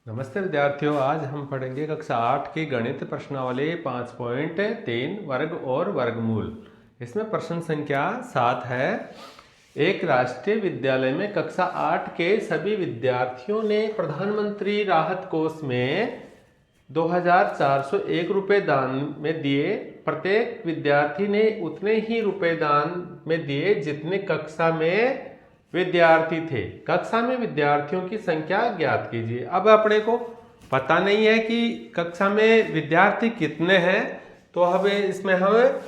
नमस्ते विद्यार्थियों, आज हम पढ़ेंगे कक्षा 8 के गणित प्रश्नावली 5.3 वर्ग और वर्गमूल। इसमें प्रश्न संख्या 7 है। एक राष्ट्रीय विद्यालय में कक्षा 8 के सभी विद्यार्थियों ने प्रधानमंत्री राहत कोष में 2401 रुपये दान में दिए। प्रत्येक विद्यार्थी ने उतने ही रुपए दान में दिए जितने कक्षा में विद्यार्थी थे। कक्षा में विद्यार्थियों की संख्या ज्ञात कीजिए। अब अपने को पता नहीं है कि कक्षा में विद्यार्थी कितने हैं, तो हमें इसमें हम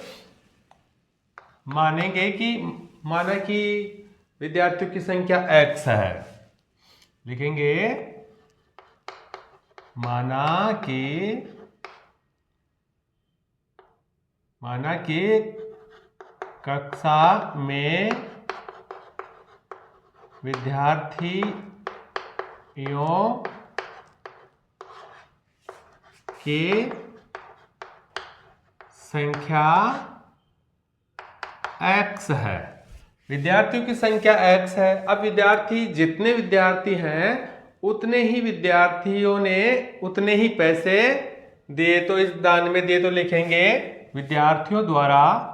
मानेंगे कि माना कि विद्यार्थियों की संख्या x है। लिखेंगे माना कि कक्षा में विद्यार्थियों की संख्या x है। विद्यार्थियों की संख्या x है। अब विद्यार्थी जितने विद्यार्थी हैं उतने ही विद्यार्थियों ने उतने ही पैसे दिए, तो इस दान में दिए तो लिखेंगे विद्यार्थियों द्वारा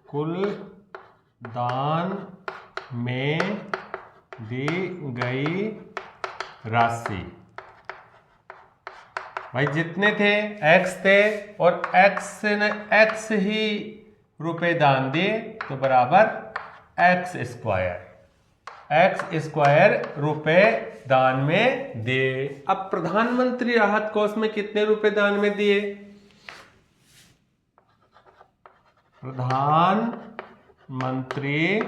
कुल दान में दी गई राशि। भाई जितने थे x थे और x ने x ही रुपए दान दिए, तो बराबर x स्क्वायर रुपए दान में दिए। अब प्रधानमंत्री राहत कोष में कितने रुपए दान में दिए? प्रधानमंत्री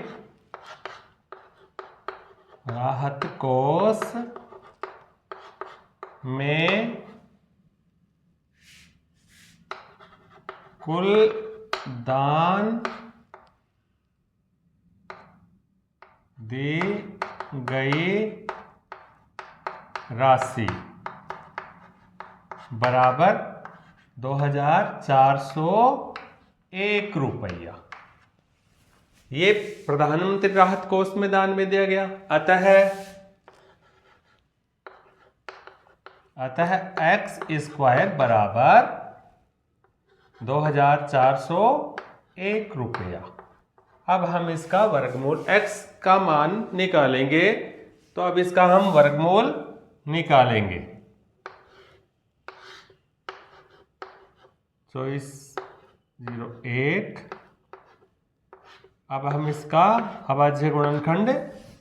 राहत कोष में कुल दान दी गई राशि बराबर 2401 रुपया। ये प्रधानमंत्री राहत कोष में दान में दिया गया। अतः x स्क्वायर बराबर 2401 रुपया। अब हम इसका वर्गमूल x का मान निकालेंगे, तो अब इसका हम वर्गमूल निकालेंगे। 2401। अब हम इसका अभाज्य गुणनखंड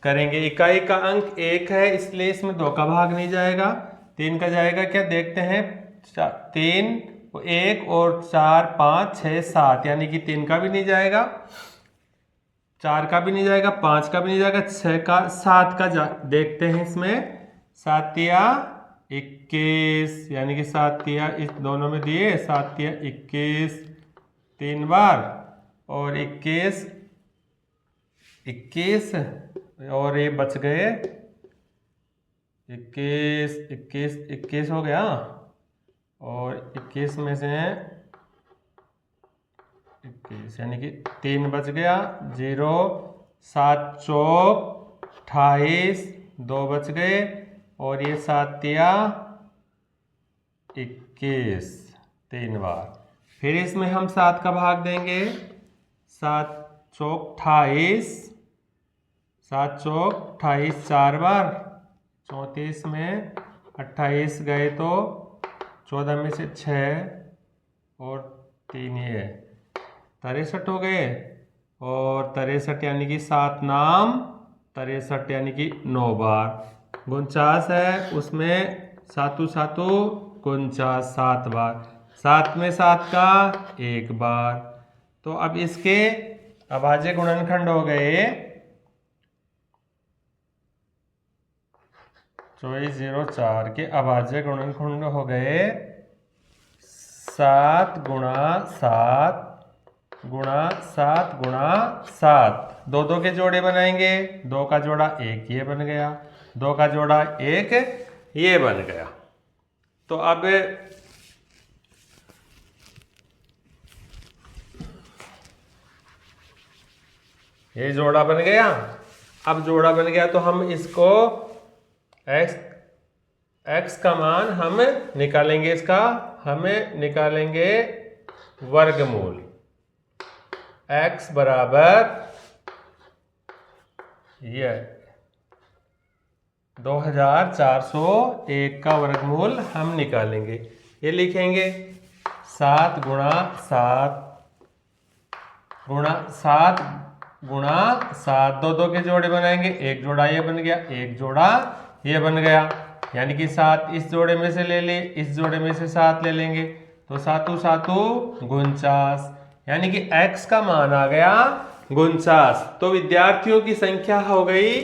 करेंगे। इकाई का अंक 1 है, इसलिए इसमें 2 का भाग नहीं जाएगा। 3 का जाएगा क्या, देखते हैं। 3 1 और 4 5 6 7, यानी कि 3 का भी नहीं जाएगा, 4 का भी नहीं जाएगा, 5 का भी नहीं जाएगा, 6 का 7 का देखते हैं। इसमें 7 या 21, यानी कि 7 या इस दोनों में दिए, 7 या 21 3 बार, और 21 और ये बच गए 21 हो गया, और 21 में से 21 यानी कि 3 बच गया, 0 7 चौक 28, 2 बच गए, और ये 7 या 21 3 बार। फिर इसमें हम 7 का भाग देंगे। 7 चौक 28, 7 चौक 28 4 बार, 34 में 28 गए तो 14 में से 6 और 3 ये 63 हो गए, और 63 यानी कि 7 नाम 63 यानी कि 9 बार। 49 है, उसमें 7 49 7 बार, 7 में 7 का 1 बार। तो अब इसके अभाज्य गुणनखंड हो गए 2404 के अभाज्य गुणनखंड हो गए 7 गुणा 7 गुणा 7 गुणा 7, दो दो के जोड़े बनाएंगे, 2 का जोड़ा 1 ये बन गया, 2 का जोड़ा 1 ये बन गया। तो अब ये जोड़ा बन गया। अब जोड़ा बन गया तो हम इसको x का मान हम निकालेंगे, इसका हमें निकालेंगे वर्गमूल। x बराबर ये 2401 का वर्गमूल हम निकालेंगे। ये लिखेंगे 7 गुणा 7 गुणा 7 गुणा 7, दो दो के जोड़े बनाएंगे, एक जोड़ा ये बन गया, एक जोड़ा ये बन गया, यानी कि 7 इस जोड़े में से ले ले, इस जोड़े में से 7 ले लेंगे, तो 7 7 49, यानी कि x का मान आ गया 49। तो विद्यार्थियों की संख्या हो गई,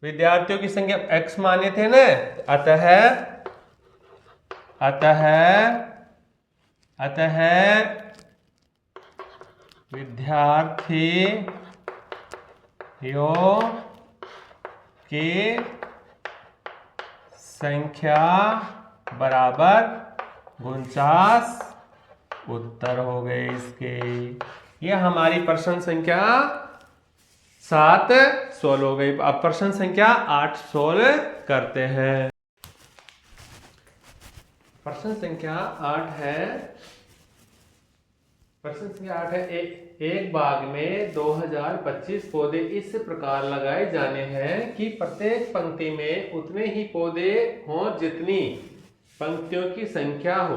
विद्यार्थियों की संख्या x माने थे ना, अतः विद्यार्थियों की संख्या बराबर 49 उत्तर हो गए इसके। ये हमारी प्रश्न संख्या 7 सोल्व हो गई। अब प्रश्न संख्या 8 सोल्व करते हैं। प्रश्न संख्या 8 है, प्रश्न संख्या 8 है, एक बाग में 2025 पौधे इस प्रकार लगाए जाने हैं कि प्रत्येक पंक्ति में उतने ही पौधे हों जितनी पंक्तियों की संख्या हो।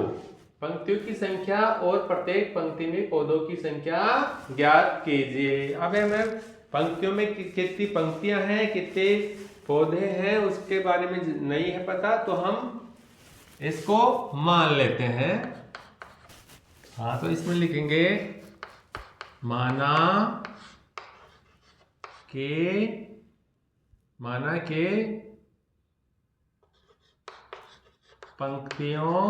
पंक्तियों की संख्या और प्रत्येक पंक्ति में पौधों की संख्या ज्ञात कीजिए। अब हमें पंक्तियों में कितनी पंक्तियां हैं, कितने पौधे हैं, उसके बारे में नहीं है पता, तो हम इसको मान लेते हैं। हाँ, तो इसमें लिखेंगे माना के पंक्तियों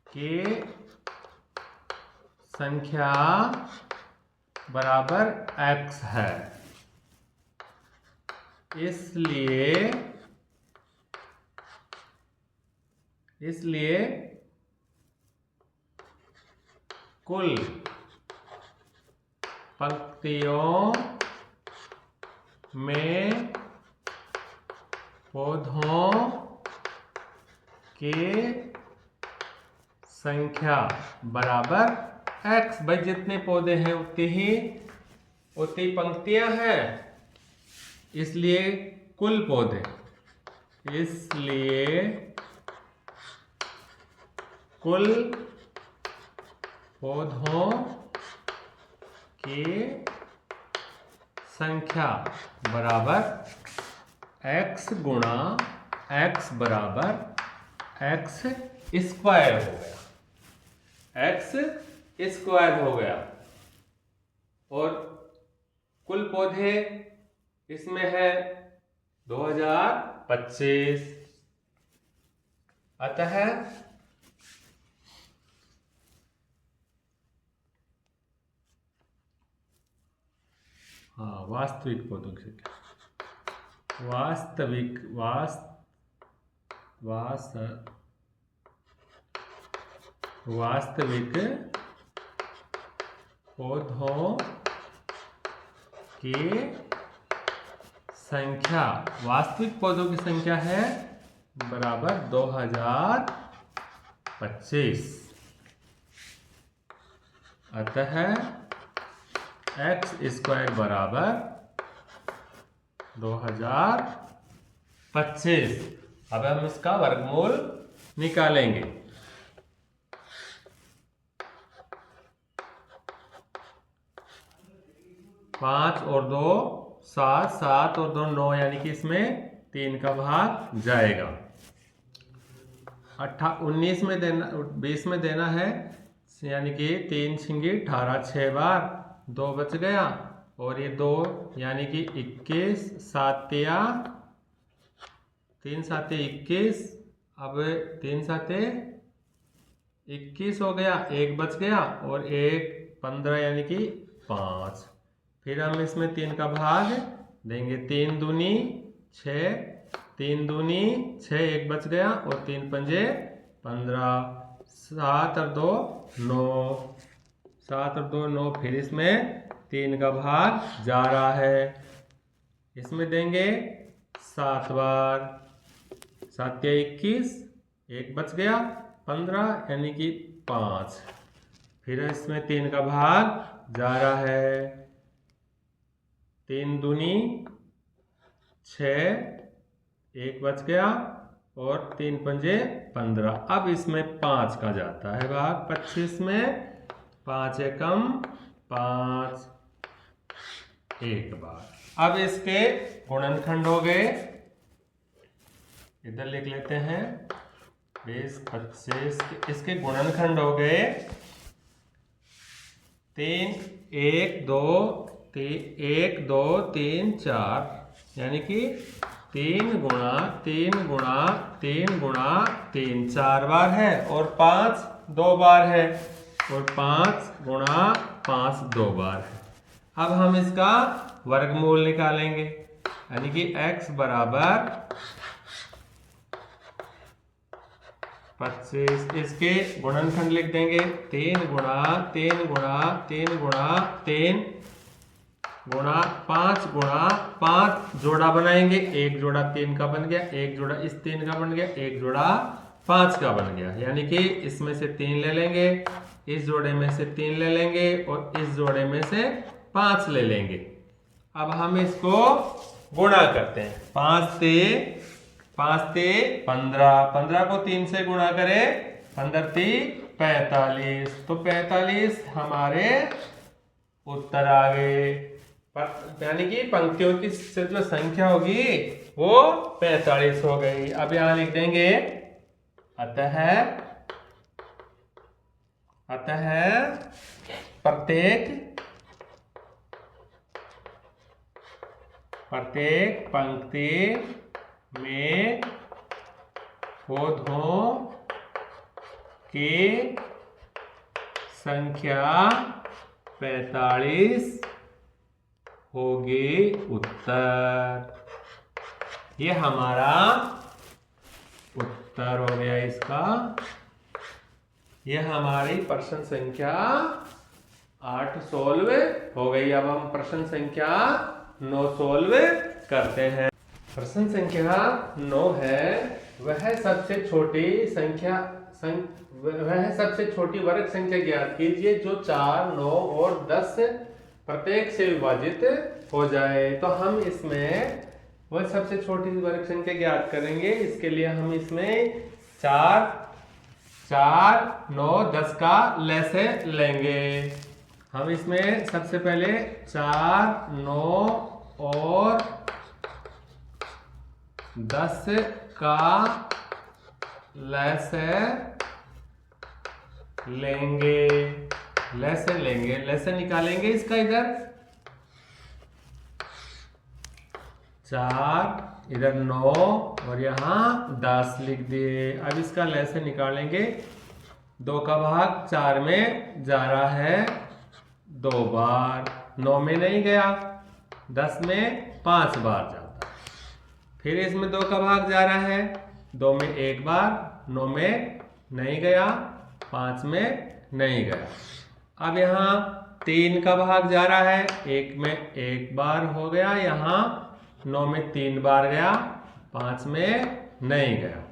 की संख्या बराबर x है, इसलिए कुल पंक्तियों में पौधों की संख्या बराबर x। भाई जितने पौधे हैं उतनी पंक्तियां हैं, इसलिए कुल पौधे, इसलिए कुल पौधों की संख्या बराबर x गुणा x बराबर x स्क्वायर हो गया, x स्क्वायर हो गया। और कुल पौधे इसमें है 2025, अतः हाँ, वास्तविक पौधों की संख्या, वास्तविक पौधों की संख्या, वास्तविक पौधों की संख्या है बराबर 2025, अतः x स्क्वायर बराबर 2025। अब हम इसका वर्गमूल निकालेंगे। 5 और 2 7, 7 और 2 9, यानी कि इसमें 3 का भाग जाएगा। 19 में देना, 20 में देना है, यानी कि 3 छिंगी 18, 6 बार 2 बच गया, और ये 2 यानी कि 21, 7 या 3 7 21, अब 3 7 21 हो गया, एक बच गया और एक 15 यानी कि 5। फिर हम इसमें 3 का भाग देंगे। 3 दूनी 6, 3 दूनी 6, एक बच गया और 3 पंजे 15, 7 और 2 9, 7 और 2 9। फिर इसमें 3 का भाग जा रहा है, इसमें देंगे 7 बार। 7 या 21, एक बच गया 15 यानी कि 5। फिर इसमें 3 का भाग जा रहा है। 3 दूनी 6, एक बच गया और 3 पंजे 15। अब इसमें 5 का जाता है भाग 25 में। 5 एकम 5, एक बार। अब इसके गुणनखंड हो गए, इधर लिख लेते हैं 20 25। इसके गुणनखंड हो गए 3 1 2 1 2 3 4, यानी कि 3 गुणा 3 गुणा 3 गुणा 3 4 बार है और 5 2 बार है और 5 गुणा 5 2 बार है। अब हम इसका वर्गमूल निकालेंगे, यानी कि x बराबर 25। इसके गुणनखंड लिख देंगे 3 गुणा 3 गुणा 3 गुणा 3 गुणा 5 गुणा 5, जोड़ा बनाएंगे। एक जोड़ा 3 का बन गया, एक जोड़ा इस 3 का बन गया, एक जोड़ा 5 का बन गया, यानी कि इसमें से 3 ले लेंगे, इस जोड़े में से 3 ले लेंगे और इस जोड़े में से 5 ले लेंगे। अब हम इसको गुणा करते हैं। 5 ते 15, 15 को 3 से गुणा करें, 15 ती 45, तो 45 हमारे उत्तर आ गए। यानी कि पंक्तियों की जो संख्या होगी वो 45 हो गई। अब यहां लिख देंगे अतः प्रत्येक पंक्ति में पौधों की संख्या 45 होगी उत्तर। ये हमारा उत्तर हो गया इसका। यह हमारी प्रश्न संख्या 8 सोल्व हो गई। अब हम प्रश्न संख्या 9 सोल्व करते हैं। प्रश्न संख्या 9 है, वह सबसे छोटी वर्ग संख्या ज्ञात कीजिए जो 4, 9 और 10 प्रत्येक से विभाजित हो जाए। तो हम इसमें वह सबसे छोटी वर्ग संख्या ज्ञात करेंगे। इसके लिए हम इसमें 4, 9, 10 का लैसे लेंगे। हम इसमें सबसे पहले 4, 9 और 10 का लैसे लेंगे। लैसे निकालेंगे इसका। इधर 4, इधर 9 और यहाँ 10 लिख दिए। अब इसका लैसे निकालेंगे। 2 का भाग 4 में जा रहा है 2 बार, 9 में नहीं गया, 10 में 5 बार जाता है। फिर इसमें 2 का भाग जा रहा है 2 में 1 बार, 9 में नहीं गया, 5 में नहीं गया। अब यहाँ 3 का भाग जा रहा है 1 में 1 बार हो गया, यहाँ 9 में 3 बार गया, 5 में नहीं गया।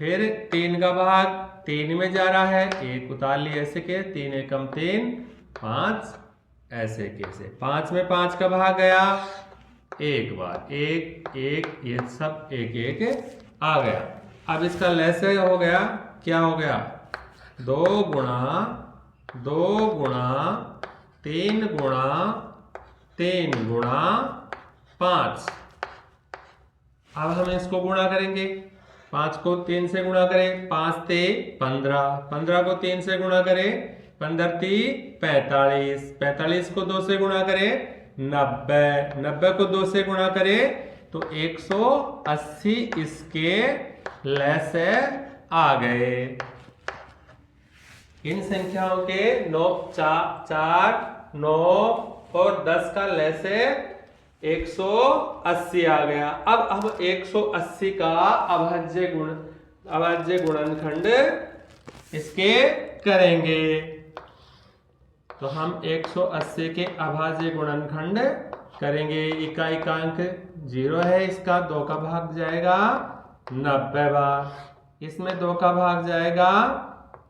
फिर 3 का भाग 3 में जा रहा है, 1 उतार लिए ऐसे के, 3 एकम 3, 5 ऐसे कैसे। 5 में 5 का भाग गया 1 बार, 1 1, ये सब 1 1 आ गया। अब इसका लैसे हो गया, क्या हो गया 2 गुणा 3 गुणा 3 गुणा 5। अब हम इसको गुणा करेंगे। 5 को 3 से गुणा करें, 5 ते 15, 15 को 3 से गुणा करें, 15 ती 45, 45 को 2 से गुणा करें 90, 90 को 2 से गुणा करें तो 180 इसके लैसे आ गए। इन संख्याओं के 9 4 9 और 10 का लैसे 180 आ गया। अब हम 180 का अभाज्य गुणनखंड इसके करेंगे। तो हम 180 के अभाज्य गुणनखंड करेंगे। इकाई का अंक 0 है, इसका 2 का भाग जाएगा 90 बार, इसमें 2 का भाग जाएगा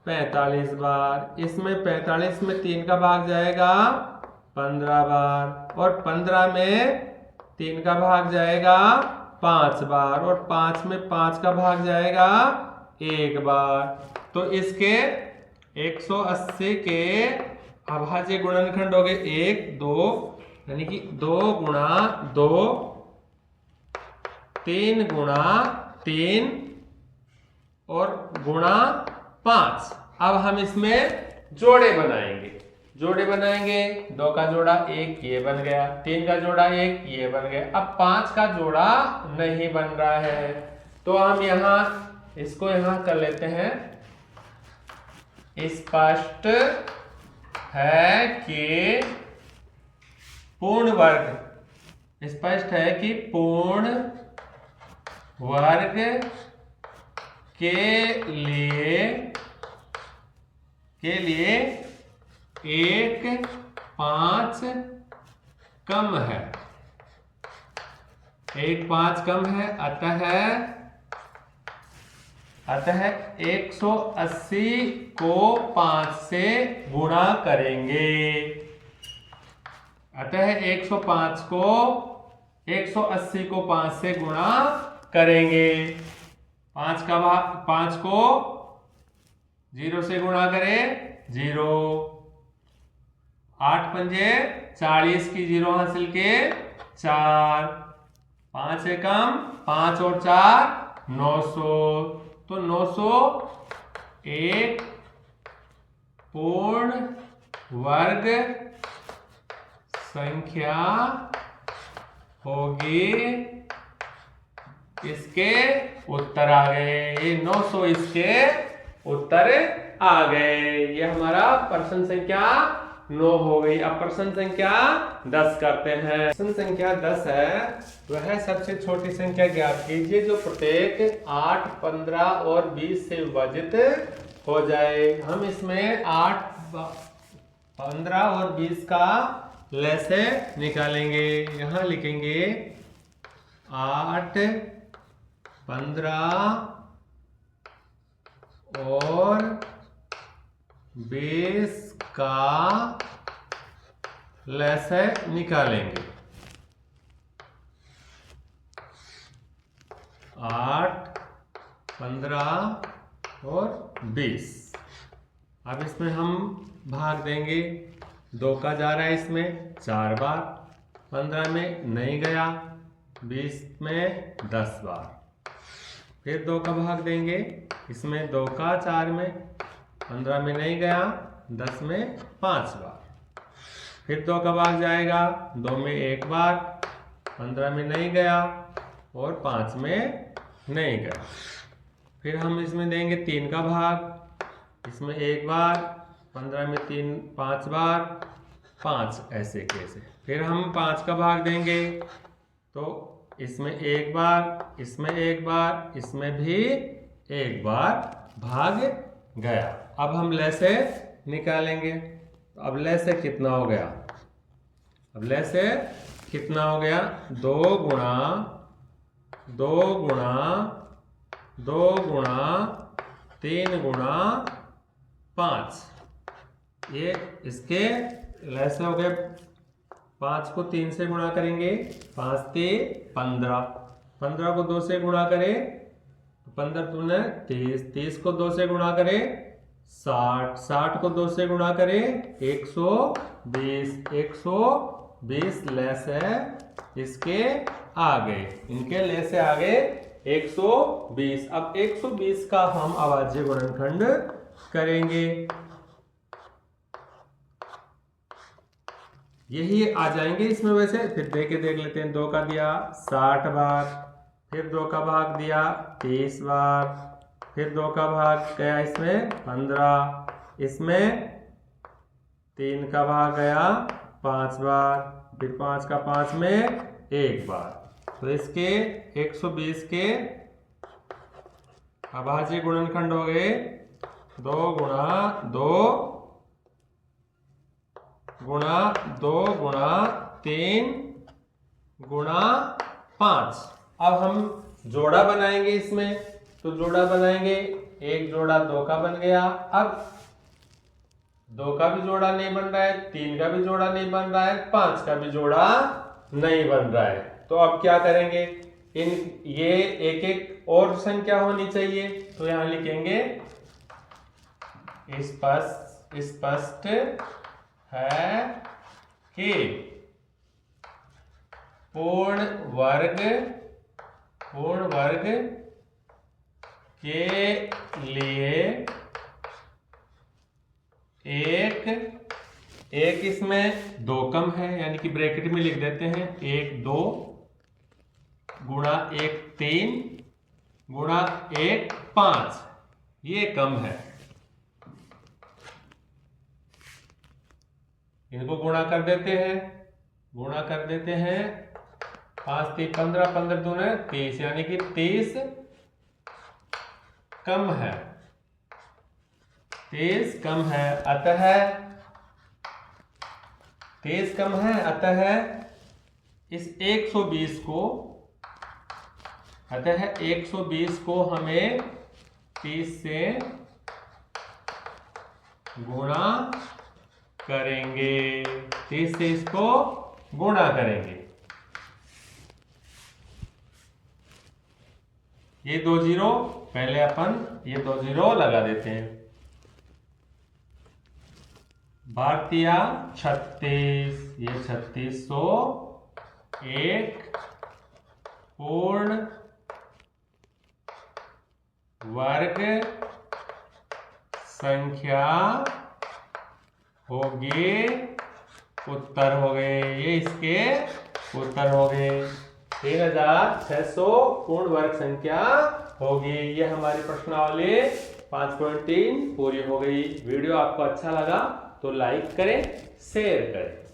45 बार, इसमें 45 में 3 का भाग जाएगा 15 बार, और 15 में 3 का भाग जाएगा 5 बार, और 5 में 5 का भाग जाएगा 1 बार। तो इसके 180 के अभाज्य गुणनखंड हो गए 1 2, यानी कि 2 गुणा 2, 3 गुणा 3 और गुणा 5। अब हम इसमें जोड़े बनाएंगे। 2 का जोड़ा 1 ये बन गया, 3 का जोड़ा 1 ये बन गया। अब 5 का जोड़ा नहीं बन रहा है, तो हम यहाँ इसको यहाँ कर लेते हैं। स्पष्ट है कि पूर्ण वर्ग के लिए 1 5 कम है। 1 5 कम है, अतः 180 को 5 से गुणा करेंगे। अतः 180 को 5 से गुणा करेंगे। 5 को 0 से गुणा करें 0, 8 पंजे 40 की 0 हासिल के 4, 5 से कम 5 और 4 900, तो 900 एक पूर्ण वर्ग संख्या होगी। इसके उत्तर आ गए, ये 900 इसके उत्तर आ गए। ये हमारा प्रश्न संख्या 9 हो गई। अब प्रश्न संख्या 10 करते हैं। प्रश्न संख्या 10 है, वह सबसे छोटी संख्या ज्ञात कीजिए जो प्रत्येक 8 15 और 20 से विभाजित हो जाए। हम इसमें 8 15 और 20 का लैसे निकालेंगे। यहाँ लिखेंगे 8 15 और 20 का लैसे निकालेंगे। 8 15 और 20। अब इसमें हम भाग देंगे। 2 का जा रहा है इसमें 4 बार, 15 में नहीं गया, 20 में 10 बार। फिर 2 का भाग देंगे, इसमें 2 का 4 में, 15 में नहीं गया, 10 में 5 बार। फिर 2 का भाग जाएगा 2 में 1 बार, 15 में नहीं गया और 5 में नहीं गया। फिर हम इसमें देंगे 3 का भाग, इसमें 1 बार, 15 में 3 5 बार, 5 ऐसे कैसे। फिर हम 5 का भाग देंगे तो इसमें 1 बार, इसमें 1 बार, इसमें भी 1 बार भाग गया। अब हम लैसे निकालेंगे। तो अब लैसे कितना हो गया? अब लैसे कितना हो गया? 2 गुणा 2 गुणा 2 गुणा 3 गुणा 5। ये इसके लैसे हो गए। 5 को 3 से गुणा करेंगे, 5 ते 15, 15 को 2 से गुणा करें 15 दूने 30, 30 को 2 से गुणा करें 60, 60 को 2 से गुणा करें 120, 120 लैस है इसके आगे, इनके लैसे आगे 120। अब 120 का हम अभाज्य गुणनखंड करेंगे। यही आ जाएंगे इसमें वैसे। फिर देख लेते हैं। 2 का दिया 60 बार, फिर 2 का भाग दिया 30 बार, फिर 2 का भाग गया इसमें 15, इसमें 3 का भाग गया 5 बार, फिर 5 का 5 में 1 बार। तो इसके 120 के अभाज्य गुणनखंड हो गए 2 गुणा 2 गुणा 2 गुणा 3 गुणा 5। अब हम जोड़ा बनाएंगे इसमें, तो जोड़ा बनाएंगे, एक जोड़ा 2 का बन गया। अब 2 का भी जोड़ा नहीं बन रहा है, 3 का भी जोड़ा नहीं बन रहा है, 5 का भी जोड़ा नहीं बन रहा है। तो अब क्या करेंगे, ये एक एक और संख्या होनी चाहिए। तो यहां लिखेंगे स्पष्ट है कि पूर्ण वर्ग के लिए एक इसमें 2 कम है, यानी कि ब्रैकेट में लिख देते हैं 1 2 गुणा 1 3 गुणा 1 5, ये कम है। इनको गुणा कर देते हैं 5 3 15 15 दूने 30, यानी कि 30 कम है, 30 कम है। अतः 30 कम है, अतः इस 120 को हमें 30 से गुणा करेंगे, 30 से इसको गुणा करेंगे। ये 2 जीरो, पहले अपन ये 2 जीरो लगा देते हैं। भारतीय 36, ये 3600 एक पूर्ण वर्ग संख्या होगी। उत्तर हो गए, ये इसके उत्तर हो गए। 3600 पूर्ण वर्ग संख्या होगी। ये हमारी प्रश्नावली 5.3 पूरी हो गई। वीडियो आपको अच्छा लगा तो लाइक करें, शेयर करें।